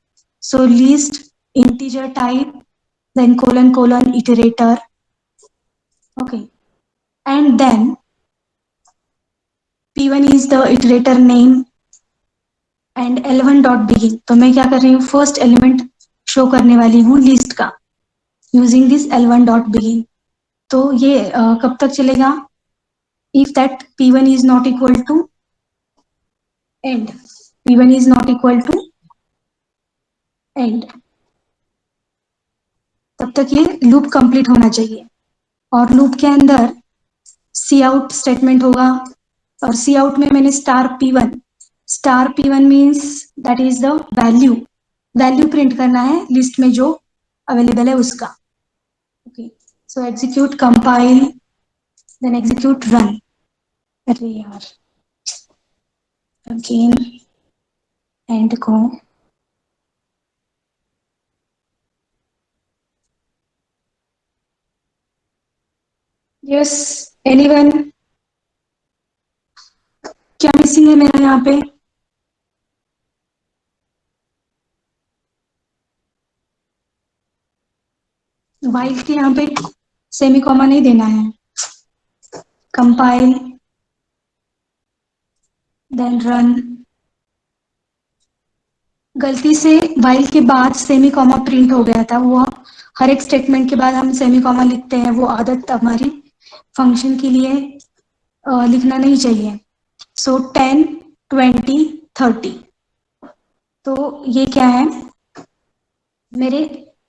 So list integer type, then colon colon iterator. Okay. And then P1 is the iterator name and L1 dot begin. तो मैं क्या कर रही हूँ, first element show करने वाली हूँ list का using this L1 dot begin. तो ये कब तक चलेगा, if that P1 is not equal to end, P1 is not equal to end, तब तक ये लूप कंप्लीट होना चाहिए. और लूप के अंदर सी आउट स्टेटमेंट होगा और सी आउट में मैंने star P1 means that is the value print करना है लिस्ट में जो अवेलेबल है उसका. Okay, so execute compile then execute run. अरे यार, अगेन एंड को. यस, एनीवन, क्या मिसिंग है मेरा यहाँ पे? वाइल के यहाँ पे सेमी कॉमा नहीं देना है. Compile then run. गलती से वाइल के बाद सेमी कॉमा प्रिंट हो गया था. वो हर एक स्टेटमेंट के बाद हम सेमी कॉमा लिखते हैं, वो आदत हमारी फंक्शन के लिए लिखना नहीं चाहिए. सो 10, 20, 30. तो ये क्या है, मेरे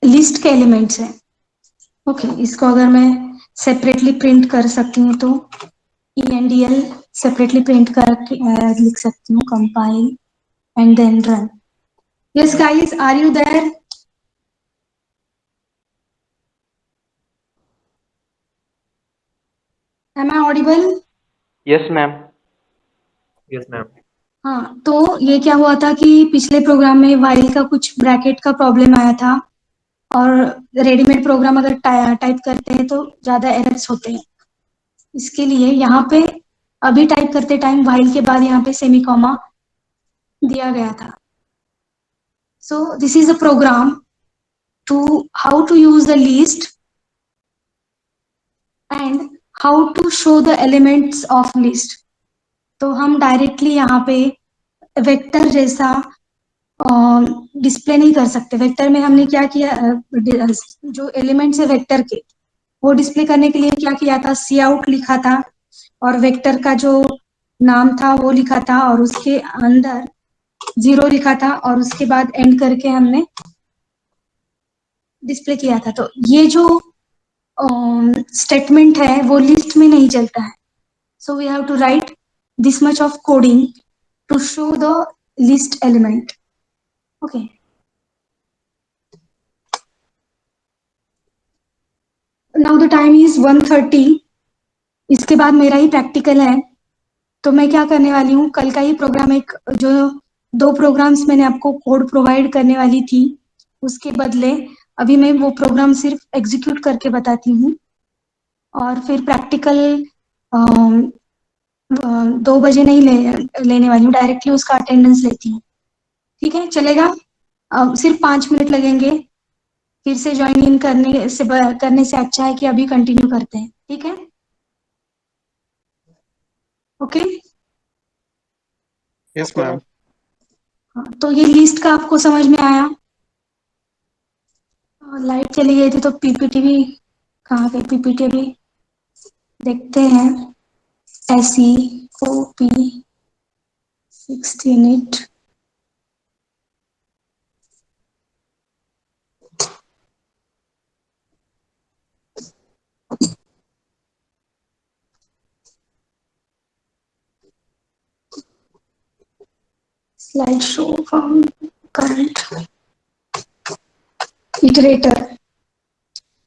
लिस्ट के एलिमेंट्स हैं. ओके, इसको अगर मैं सेपरेटली प्रिंट कर सकती हूँ तो ENDL सेपरेटली प्रिंट कर लिख सकती हूँ. Compile and then run. Yes, guys, are you there? Am I audible? Yes, ma'am. Yes, ma'am. हाँ, तो ये क्या हुआ था कि पिछले प्रोग्राम में वाइल का कुछ ब्रैकेट का प्रॉब्लम आया था और रेडीमेड प्रोग्राम अगर टाइप करते हैं तो ज्यादा एरर्स होते हैं. इसके लिए यहाँ पे अभी टाइप करते टाइम वाइल के बाद यहाँ पे सेमी कॉमा दिया गया था. So this is a program to how to use the list and how to show the elements of list. तो हम डायरेक्टली यहाँ पे वेक्टर जैसा डिस्प्ले नहीं कर सकते. वेक्टर में हमने क्या किया, जो एलिमेंट्स है वेक्टर के वो डिस्प्ले करने के लिए क्या किया था, सी आउट लिखा था और वेक्टर का जो नाम था वो लिखा था और उसके अंदर 0 लिखा था और उसके बाद एंड करके हमने डिस्प्ले किया था। तो ये जो स्टेटमेंट है वो लिस्ट में नहीं चलता है। So we have to write this much of coding to show the list element. Okay. Now the time is 1:30. इसके बाद मेरा ही प्रैक्टिकल है, तो मैं क्या करने वाली हूँ, कल का ही प्रोग्राम, एक जो 2 प्रोग्राम्स मैंने आपको कोड प्रोवाइड करने वाली थी, उसके बदले अभी मैं वो प्रोग्राम सिर्फ एग्जीक्यूट करके बताती हूँ और फिर प्रैक्टिकल 2 बजे नहीं लेने वाली हूँ, डायरेक्टली उसका अटेंडेंस लेती हूँ। ठीक है, चलेगा? सिर्फ 5 मिनट लगेंगे। फिर से ज्वाइन इन करने से अच्छा है कि अभी कंटिन्यू करते हैं। ठीक है, ओके। Yes, ma'am. तो ये लिस्ट का आपको समझ में आया? लाइट चली गई थी तो पीपीटी भी कहाँ गई? पीपीटी भी देखते हैं। ऐसी OP 16 slide show from current iterator.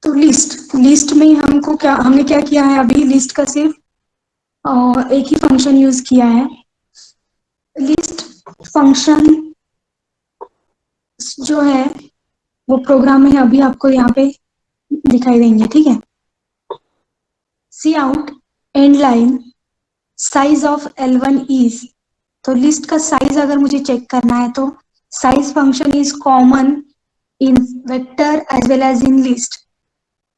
तो लिस्ट में हमने क्या किया है, अभी लिस्ट का सिर्फ एक ही फंक्शन यूज किया है। लिस्ट फंक्शन जो है वो प्रोग्राम में अभी आपको यहाँ पे दिखाई देंगे। ठीक है, C out end line size of L1 is, तो लिस्ट का साइज अगर मुझे चेक करना है तो size function is common in vector as well as in list.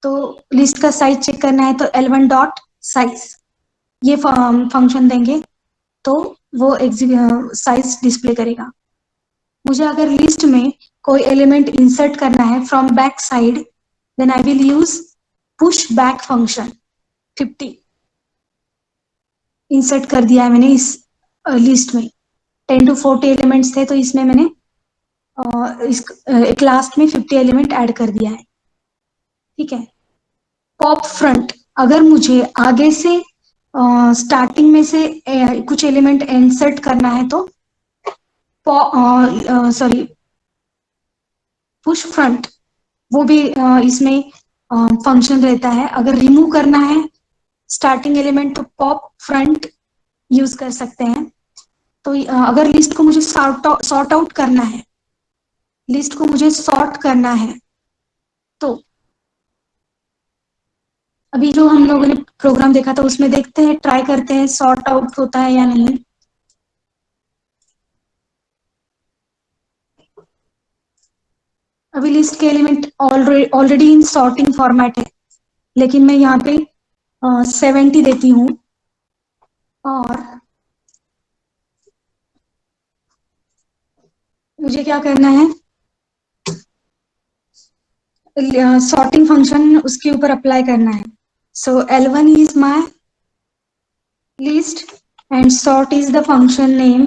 तो लिस्ट का साइज चेक करना है तो L1 डॉट साइज, ये फंक्शन देंगे तो वो साइज डिस्प्ले करेगा। मुझे अगर लिस्ट में कोई एलिमेंट इंसर्ट करना है from back side, then I will use push back function. 50 insert कर दिया है मैंने इस लिस्ट में। 10 to 40 एलिमेंट्स थे तो इसमें मैंने इस एक लास्ट में 50 एलिमेंट ऐड कर दिया है। ठीक है, पॉप फ्रंट, अगर मुझे आगे से स्टार्टिंग में से कुछ एलिमेंट इंसर्ट करना है तो सॉरी पुश फ्रंट, वो भी इसमें फंक्शन रहता है। अगर रिमूव करना है स्टार्टिंग एलिमेंट तो पॉप फ्रंट यूज कर सकते हैं। तो अगर लिस्ट को मुझे सॉर्ट आउट करना है, लिस्ट को मुझे सॉर्ट करना है तो अभी जो हम लोगों ने प्रोग्राम देखा था उसमें देखते हैं, ट्राई करते हैं सॉर्ट आउट होता है या नहीं। अभी लिस्ट के element already in sorting format है, लेकिन मैं यहाँ पे 70 देती हूँ और मुझे क्या करना है, सॉर्टिंग फंक्शन उसके ऊपर अप्लाई करना है। सो L1 is my list and sort is the function name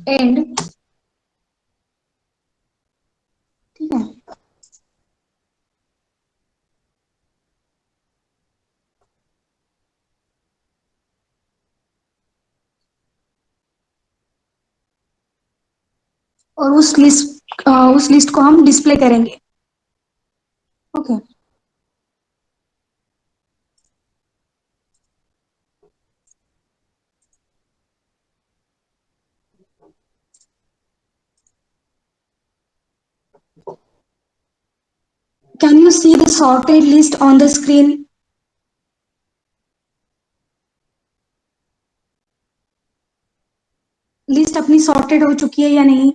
and. ठीक है, और उस लिस्ट को हम डिस्प्ले करेंगे। Okay, can you see the sorted list on the screen? List अपनी सॉर्टेड हो चुकी है या नहीं?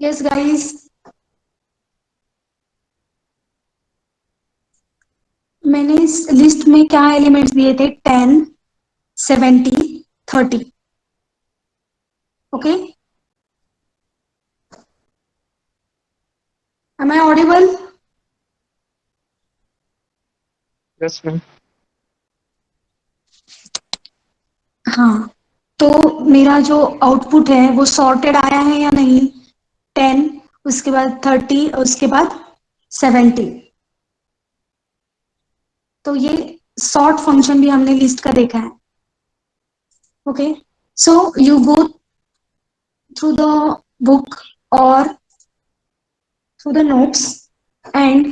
यस गाइस, मैंने इस लिस्ट में क्या एलिमेंट्स दिए थे? 10, 70, 30। Okay, am I audible? Yes, ma'am. हाँ, तो मेरा जो आउटपुट है वो सॉर्टेड आया है या नहीं, 10, उसके बाद 30, उसके बाद 70। तो ये सॉर्ट फंक्शन भी हमने लिस्ट का देखा है। Okay, so you go through the book और through the notes and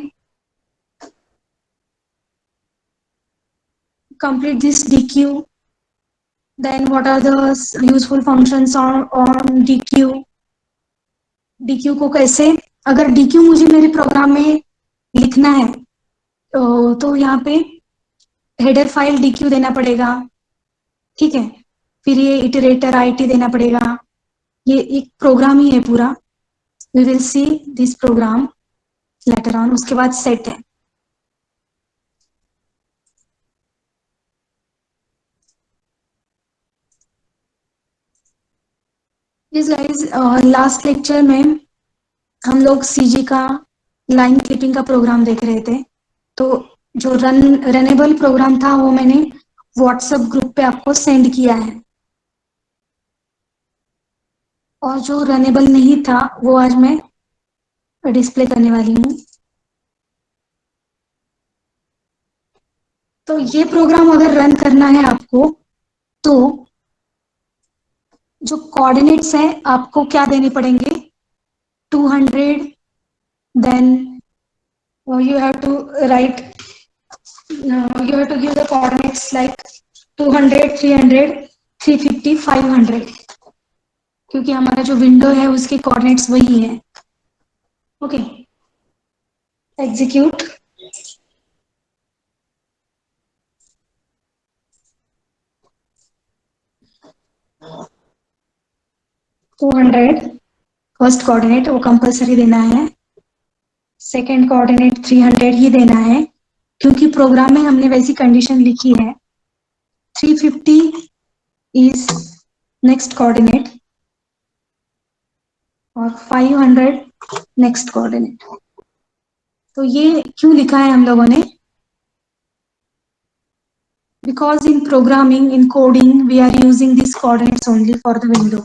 complete this DQ. Then what are the useful functions on DQ? DQ को कैसे, अगर DQ मुझे मेरे प्रोग्राम में लिखना है तो यहाँ पे हेडर फाइल DQ देना पड़ेगा, ठीक है। फिर ये इटरेटर IT देना पड़ेगा। ये एक प्रोग्राम ही है पूरा। We will see this program later on. उसके बाद सेट है। यस गाइस, लास्ट लेक्चर में हम लोग CG का लाइन क्लिपिंग का प्रोग्राम देख रहे थे। तो जो रनेबल प्रोग्राम था वो मैंने व्हाट्सएप ग्रुप पे आपको सेंड किया है, और जो रनेबल नहीं था वो आज मैं डिस्प्ले करने वाली हूँ। तो ये प्रोग्राम अगर रन करना है आपको, तो जो कोऑर्डिनेट्स हैं आपको क्या देने पड़ेंगे, 200, then you have to write, you have to give the coordinates like 200, 300, 350, 500, क्योंकि हमारा जो विंडो है उसके कोऑर्डिनेट्स वही है। Okay, execute. Two hundred first coordinate वो कंपलसरी देना है, सेकेंड कोऑर्डिनेट 300 ही देना है क्योंकि प्रोग्राम में हमने वैसी कंडीशन लिखी है। 350 इज नेक्स्ट कोऑर्डिनेट और 500 नेक्स्ट कोऑर्डिनेट। तो ये क्यों लिखा है हम लोगों ने, because in programming, in coding, we are using these coordinates only for the window.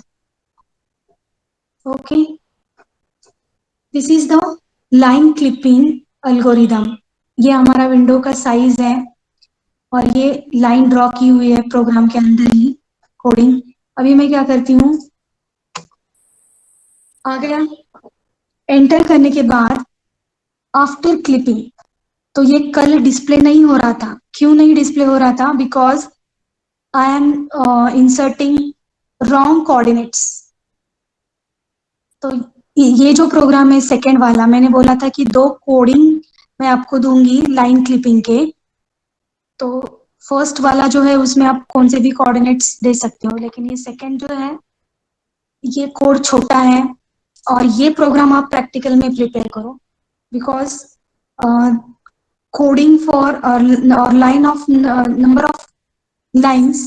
Okay, this is the line clipping algorithm. ये हमारा विंडो का साइज है और ये लाइन ड्रॉ की हुई है प्रोग्राम के अंदर ही, कोडिंग। अभी मैं क्या करती हूँ, आ गया, एंटर करने के बाद आफ्टर क्लिपिंग, तो ये कल डिस्प्ले नहीं हो रहा था। क्यों नहीं डिस्प्ले हो रहा था, because I am inserting wrong coordinates. तो ये जो प्रोग्राम है सेकेंड वाला, मैंने बोला था कि 2 कोडिंग मैं आपको दूंगी लाइन क्लिपिंग के। तो फर्स्ट वाला जो है उसमें आप कौन से भी कोऑर्डिनेट्स दे सकते हो, लेकिन ये सेकेंड जो है ये कोड छोटा है और ये प्रोग्राम आप प्रैक्टिकल में प्रिपेयर करो, बिकॉज कोडिंग फॉर और line of number of lines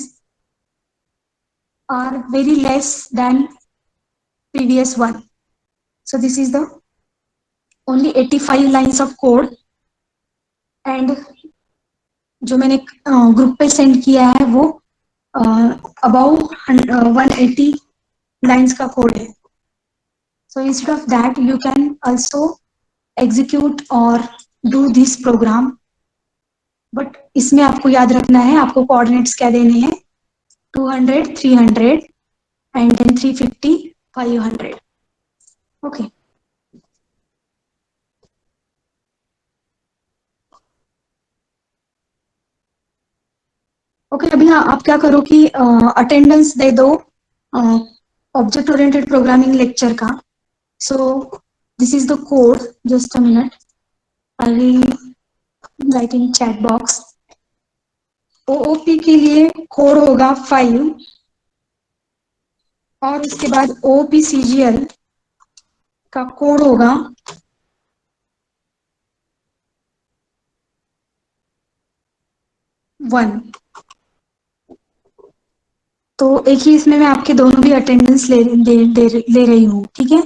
are very less than previous one. So this is the only 85 lines of code, and जो मैंने ग्रुप पे सेंड किया है वो अबाउ 180 लाइन्स का कोड है। So instead of that you can also execute और do this programme, but इसमें आपको याद रखना है आपको कोऑर्डिनेट्स क्या देने हैं, 200, 300 and then 350, 500. Okay. ओके, अभी आप क्या करो कि अटेंडेंस दे दो ऑब्जेक्ट ओरिएंटेड प्रोग्रामिंग लेक्चर का। सो this is the code, just a minute, I will write in chat box. OOP के लिए कोड होगा 5 और उसके बाद ओपीसीजीएल का कोड होगा 1। तो एक ही इसमें मैं आपके दोनों भी अटेंडेंस ले रही हूँ, ठीक है।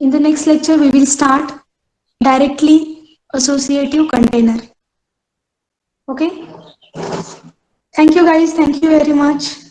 In the next lecture, we will start directly associative container. Okay. Thank you guys. Thank you very much.